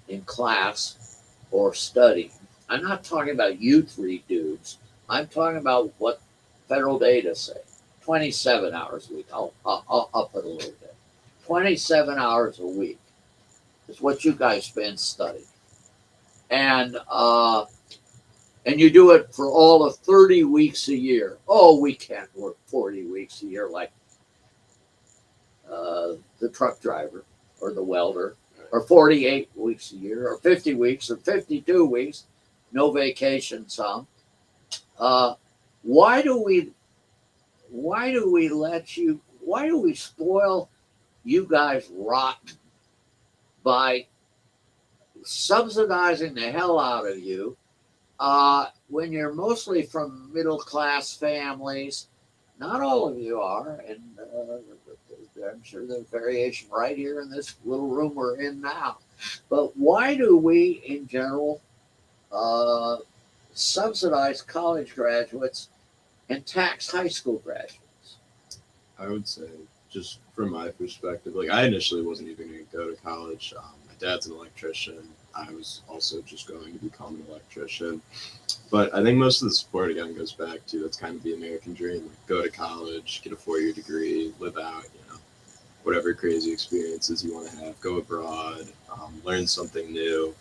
in class or studying? I'm not talking about you 3 dudes. I'm talking about what federal data say. 27 hours a week. I'll up it a little bit. 27 hours a week is what you guys spend studying. And you do it for all of 30 weeks a year. Oh, we can't work 40 weeks a year like the truck driver or the welder, or 48 weeks a year, or 50 weeks, or 52 weeks, no vacation some. Why do we spoil you guys rotten by subsidizing the hell out of you when you're mostly from middle class families? Not all of you are, and I'm sure there's variation right here in this little room we're in now. But why do we, in general, subsidize college graduates and tax high school graduates? I would say just from my perspective, like I initially wasn't even going to go to college. My dad's an electrician. I was also just going to become an electrician. But I think most of the support again goes back to that's kind of the American dream. Like go to college, get a 4-year degree, live out, whatever crazy experiences you want to have, go abroad, learn something new.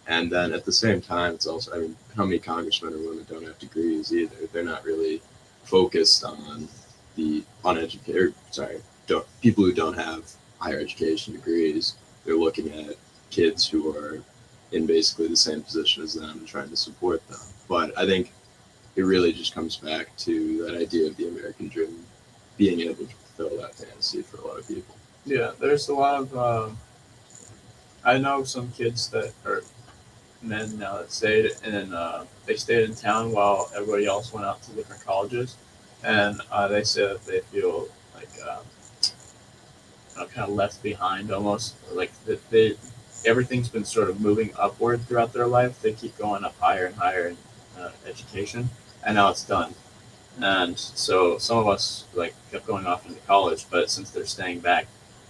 And then at the same time, it's also, I mean, how many congressmen or women don't have degrees either? They're not really focused on the uneducated, people who don't have higher education degrees. They're looking at kids who are in basically the same position as them and trying to support them. But I think it really just comes back to that idea of the American dream being able to fulfill that fantasy for a lot of people. Yeah, there's a lot of. I know some kids that are men now that stayed in. They stayed in town while everybody else went out to different colleges, and they say that they feel like kind of left behind almost. Like that they everything's been sort of moving upward throughout their life. They keep going up higher and higher in education, and now it's done. And so some of us like kept going off into college, but since they're staying back,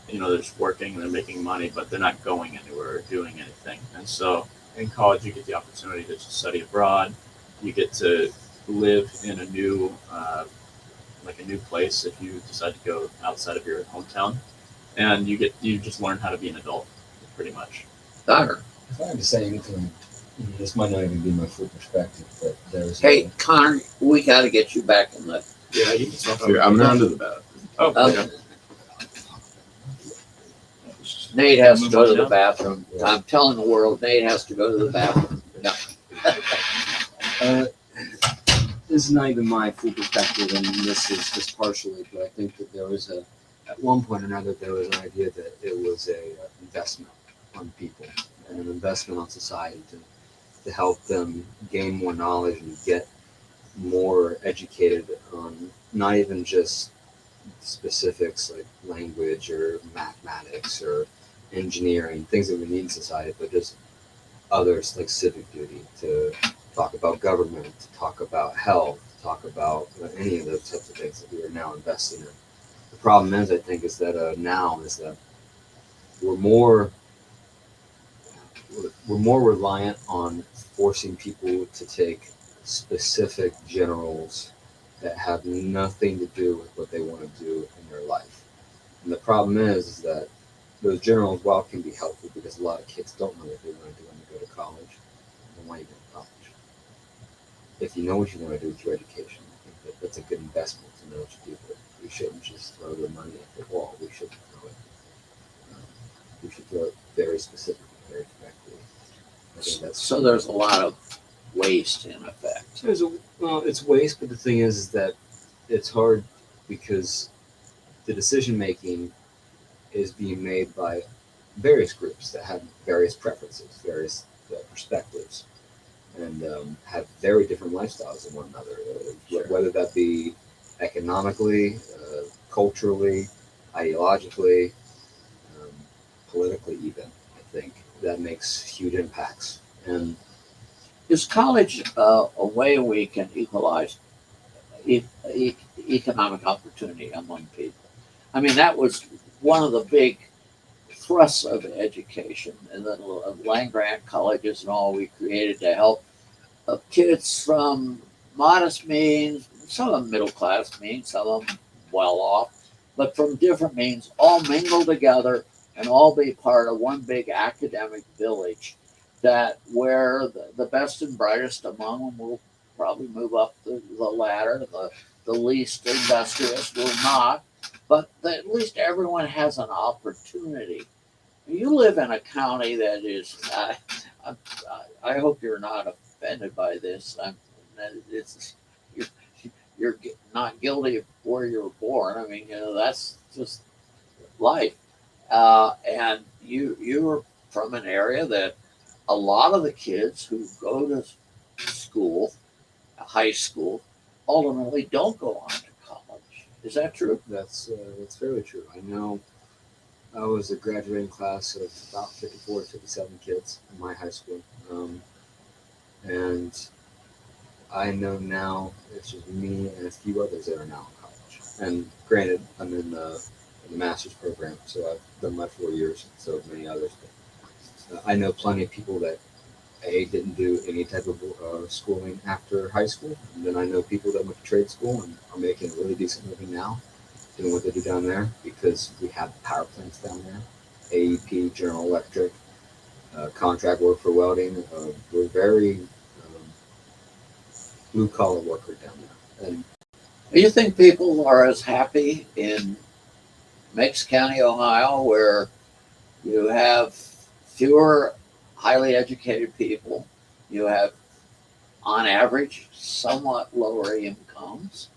they're just working and they're making money, but they're not going anywhere or doing anything. And so in college, you get the opportunity to study abroad. You get to live in a new place if you decide to go outside of your hometown, and you just learn how to be an adult, pretty much. Connor. If I had to say anything, this might not even be my full perspective, but there's. Hey, Connor, we got to get you back in the. Yeah, you can talk Here, I'm around to the bathroom. Oh, Okay. okay. Nate has to Move go on to the now? bathroom. I'm telling the world, Nate has to go to the bathroom. No. This is not even my full perspective, and this is just partially, but I think that there was at one point or another, there was an idea that it was a investment on people and an investment on society to help them gain more knowledge and get more educated on not even just specifics like language or mathematics or engineering, things that we need in society, but just others like civic duty, to talk about government, to talk about health, to talk about any of those types of things that we are now investing in. The problem is, I think, is that now is that we're more reliant on forcing people to take specific generals that have nothing to do with what they want to do in their life. And the problem is that those generals, while can be helpful because a lot of kids don't know what they want to do when they go to college, then why you go to college? If you know what you want to do with your education, I think that that's a good investment to know what you do. But we shouldn't just throw the money at the wall. We should throw it. We should throw it very specifically, very directly. I think that's So there's a lot of waste in effect. it's waste, but the thing is that it's hard because the decision making is being made by various groups that have various preferences, various perspectives, and have very different lifestyles than one another. Whether that be economically, culturally, ideologically, politically, even. I think that makes huge impacts. And Is college a way we can equalize economic opportunity among people? I mean, that was one of the big thrusts of education, and the land grant colleges and all we created to help kids from modest means, some of them middle class means, some of them well off, but from different means, all mingle together and all be part of one big academic village that where the best and brightest among them will probably move up the ladder, the least industrious will not, but at least everyone has an opportunity. You live in a county that is, I hope you're not offended by this. It's, you're not guilty of where you were born. I mean, that's just life. And you're from an area that a lot of the kids who go to school, high school, ultimately don't go on to college. Is that true? that's fairly true. I know I was a graduating class of about 54 to 57 kids in my high school. And I know now it's just me and a few others that are now in college. And granted, I'm in the master's program. So I've done my 4 years, and so have many others. But, I know plenty of people that didn't do any type of schooling after high school, and then I know people that went to trade school and are making a really decent living now, doing what they do down there because we have power plants down there, AEP, General Electric, contract work for welding. We're very blue collar worker down there, and Do you think people are as happy in Meigs County, Ohio, where you have fewer highly educated people, you have, on average, somewhat lower incomes,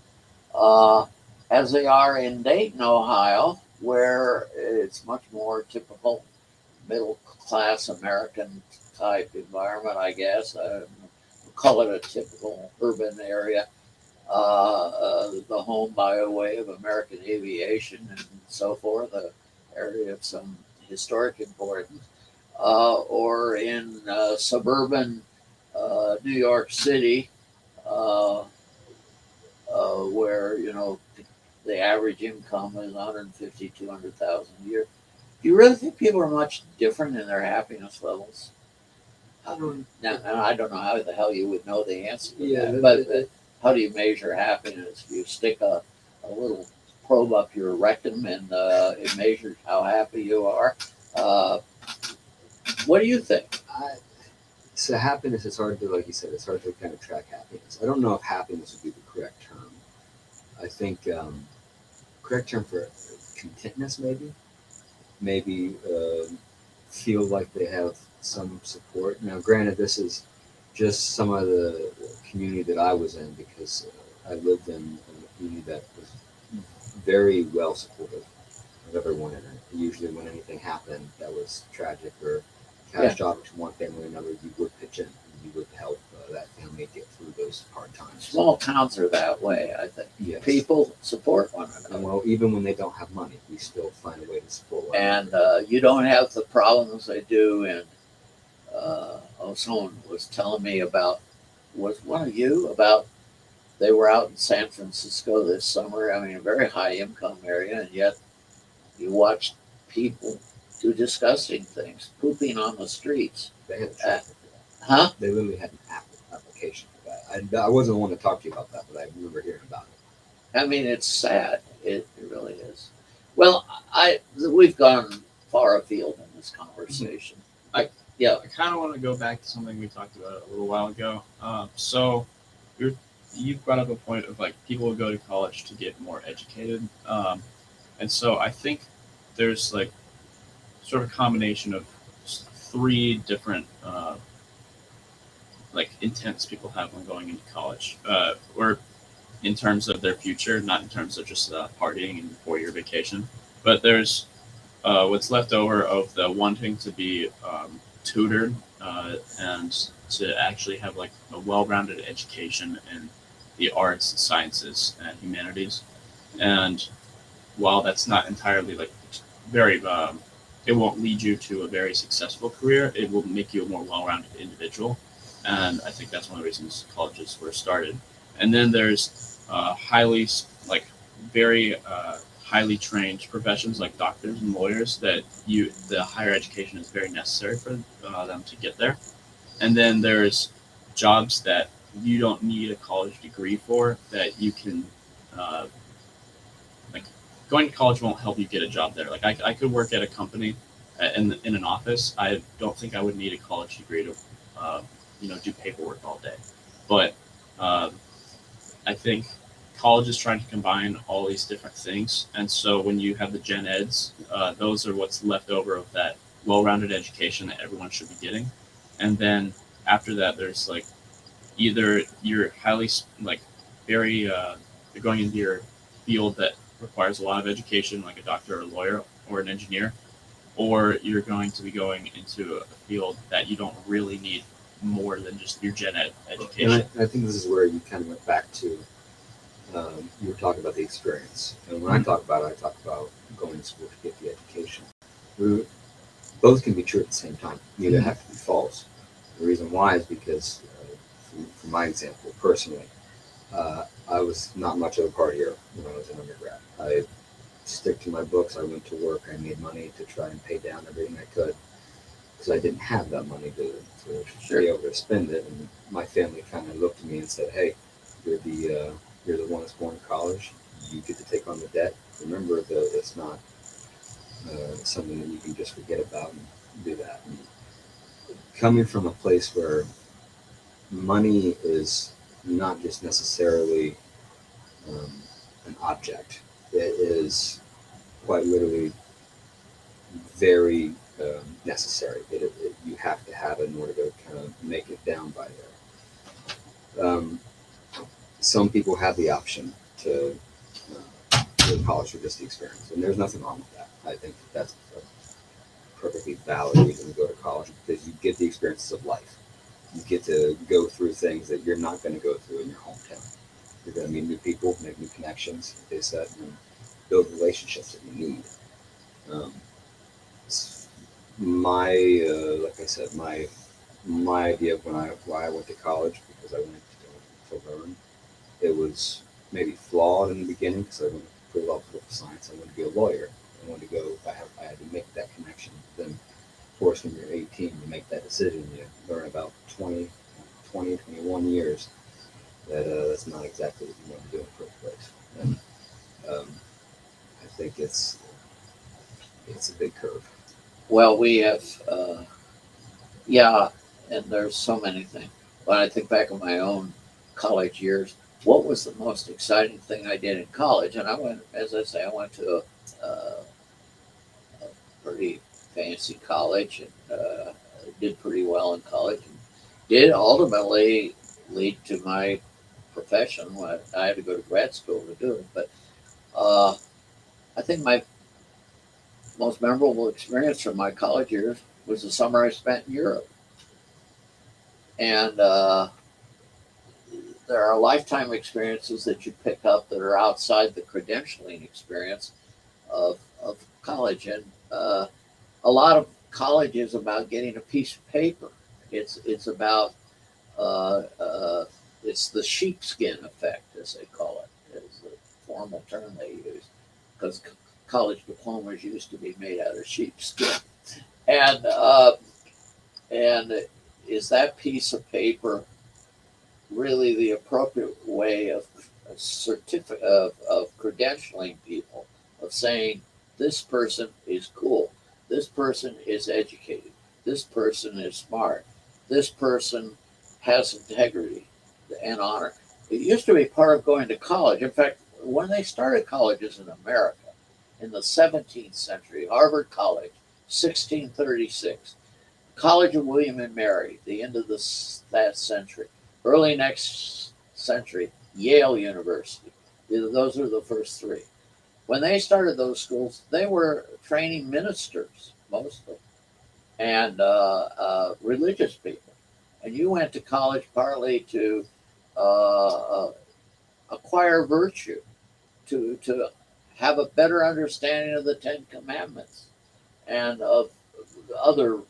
as they are in Dayton, Ohio, where it's much more typical middle class American type environment, I guess. We'll call it a typical urban area. The home by way of American aviation and so forth, an area of some historic importance, or in suburban New York City, where the average income is 150, 200,000 a year. Do you really think people are much different in their happiness levels? Now, and I don't know how the hell you would know the answer to that, but how do you measure happiness? Do you stick a little probe up your rectum and it measures how happy you are? What do you think? So happiness is hard to, like you said, it's hard to kind of track happiness. I don't know if happiness would be the correct term. I think correct term for contentness, maybe feel like they have some support. Now, granted, this is just some of the community that I was in because I lived in a community that was very well supportive of everyone in it. Usually, when anything happened that was tragic or catastrophic to one family or another, you would pitch in and you would help that family get through those hard times. Small towns are that way, I think. Yes. People support one another. And well, even when they don't have money, we still find a way to support one And another. you don't have the problems they do in. Someone was telling me about, was one of you about, they were out in San Francisco this summer. I mean, a very high income area, and yet you watched people do disgusting things, pooping on the streets. They had a tracker for that. Huh? They literally had an application for that. I wasn't the one to talk to you about that, but I remember hearing about it. I mean, it's sad. It really is. Well, we've gone far afield in this conversation. I kind of want to go back to something we talked about a little while ago. So you brought up a point of like people will go to college to get more educated. And so I think there's like sort of a combination of 3 different like intents people have when going into college, or in terms of their future, not in terms of just partying and 4-year vacation. But there's what's left over of the wanting to be tutored and to actually have like a well-rounded education in the arts, sciences, and humanities. And while that's not entirely like very, it won't lead you to a very successful career. It will make you a more well-rounded individual. And I think that's one of the reasons colleges were started. And then there's very highly trained professions like doctors and lawyers that the higher education is very necessary for them to get there. And then there's jobs that you don't need a college degree for, that you can like going to college won't help you get a job there. Like I could work at a company in an office. I don't think I would need a college degree to do paperwork all day. But I think college is trying to combine all these different things. And so when you have the gen eds, those are what's left over of that well-rounded education that everyone should be getting. And then after that, there's like either you're highly you're going into your field that requires a lot of education, like a doctor or a lawyer or an engineer, or you're going to be going into a field that you don't really need more than just your gen ed education. And I think this is where you kind of went back to, you were talking about the experience. And when I talk about it, I talk about going to school to get the education. Both can be true at the same time. Neither have to be false. The reason why is because, for my example, personally, I was not much of a partier when I was an undergrad. I stick to my books. I went to work. I made money to try and pay down everything I could because I didn't have that money to Sure. be able to spend it. And my family kind of looked at me and said, "Hey, you're the one that's going to college. You get to take on the debt. Remember that it's not something that you can just forget about and do that." And coming from a place where money is not just necessarily an object, it is quite literally very necessary. You have to have it in order to kind of make it down by there. Some people have the option to go to college for just the experience, and there's nothing wrong with that. I think that's a perfectly valid reason to go to college because you get the experiences of life. You get to go through things that you're not going to go through in your hometown. You're going to meet new people, make new connections, like they said, and build relationships that you need. Um, like I said, my idea of why I went to college because I wanted to learn. It was maybe flawed in the beginning because I went to political science. I wanted to be a lawyer. I wanted to go. I had to make that connection. Then, of course, when you're 18, you make that decision. You learn about 20, 21 years that that's not exactly what you want to do in the first place. And I think it's a big curve. Well, we have, yeah, and there's so many things. When I think back on my own college years, what was the most exciting thing I did in college? And I went, as I say, I went to a pretty fancy college and did pretty well in college. And did ultimately lead to my profession. I had to go to grad school to do it, but I think my most memorable experience from my college years was the summer I spent in Europe. And there are lifetime experiences that you pick up that are outside the credentialing experience of college. And a lot of college is about getting a piece of paper. It's about it's the sheepskin effect, as they call it, is the formal term they use, because college diplomas used to be made out of sheepskin. And is that piece of paper really the appropriate way of of credentialing people, of saying this person is cool, this person is educated, this person is smart, this person has integrity and honor? It used to be part of going to college. In fact, when they started colleges in America in the 17th century, Harvard College, 1636, College of William and Mary, the end of that century, early next century, Yale University. Those are the first three. When they started those schools, they were training ministers mostly and religious people. And you went to college partly to acquire virtue, to have a better understanding of the Ten Commandments and of other,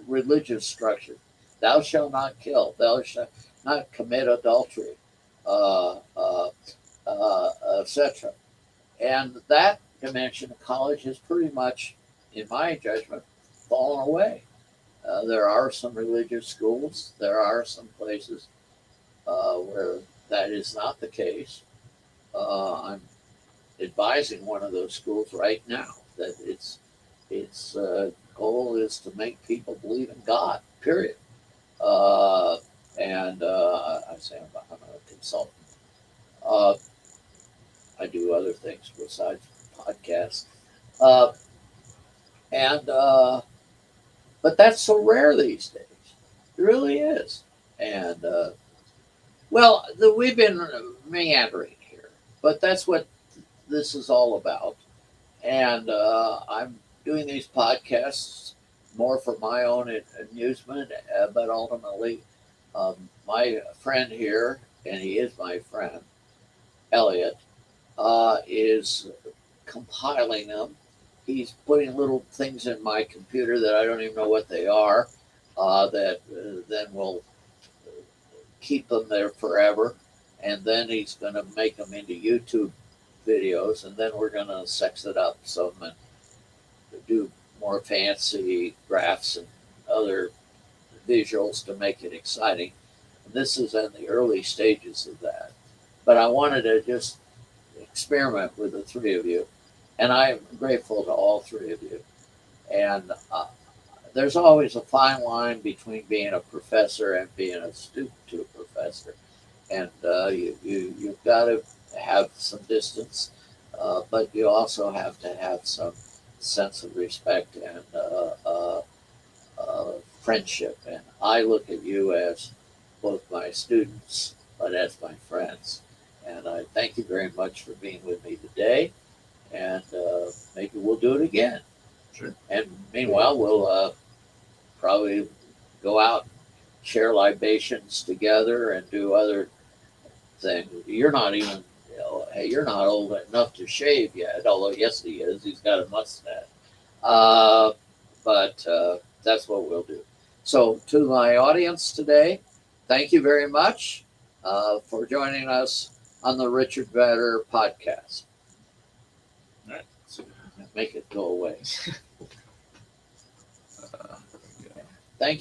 religious structure. Thou shalt not kill. Thou shalt not commit adultery, etc. And that dimension of college has pretty much, in my judgment, fallen away. There are some religious schools. There are some places where that is not the case. I'm advising one of those schools right now that its goal is to make people believe in God. Period. And I say I'm a consultant. I do other things besides podcasts. And but that's so rare these days. It really is. And we've been meandering here, but that's what this is all about. And I'm doing these podcasts more for my own amusement, but ultimately, my friend here, and he is my friend, Elliot, is compiling them. He's putting little things in my computer that I don't even know what they are, that then will keep them there forever. And then he's going to make them into YouTube videos, and then we're gonna sex it up some and do more fancy graphs and other visuals to make it exciting. This is in the early stages of that, but I wanted to just experiment with the three of you, and I'm grateful to all three of you. And there's always a fine line between being a professor and being a student to a professor, and you've got to have some distance, but you also have to have some sense of respect and friendship. And I look at you as both my students, but as my friends. And I thank you very much for being with me today. And maybe we'll do it again. Sure. And meanwhile, we'll probably go out, share libations together, and do other things. You're not even, hey, you're not old enough to shave yet. Although yes, he is. He's got a mustache. But that's what we'll do. So to my audience today, thank you very much for joining us on the Richard Vedder podcast. All right. Make it go away.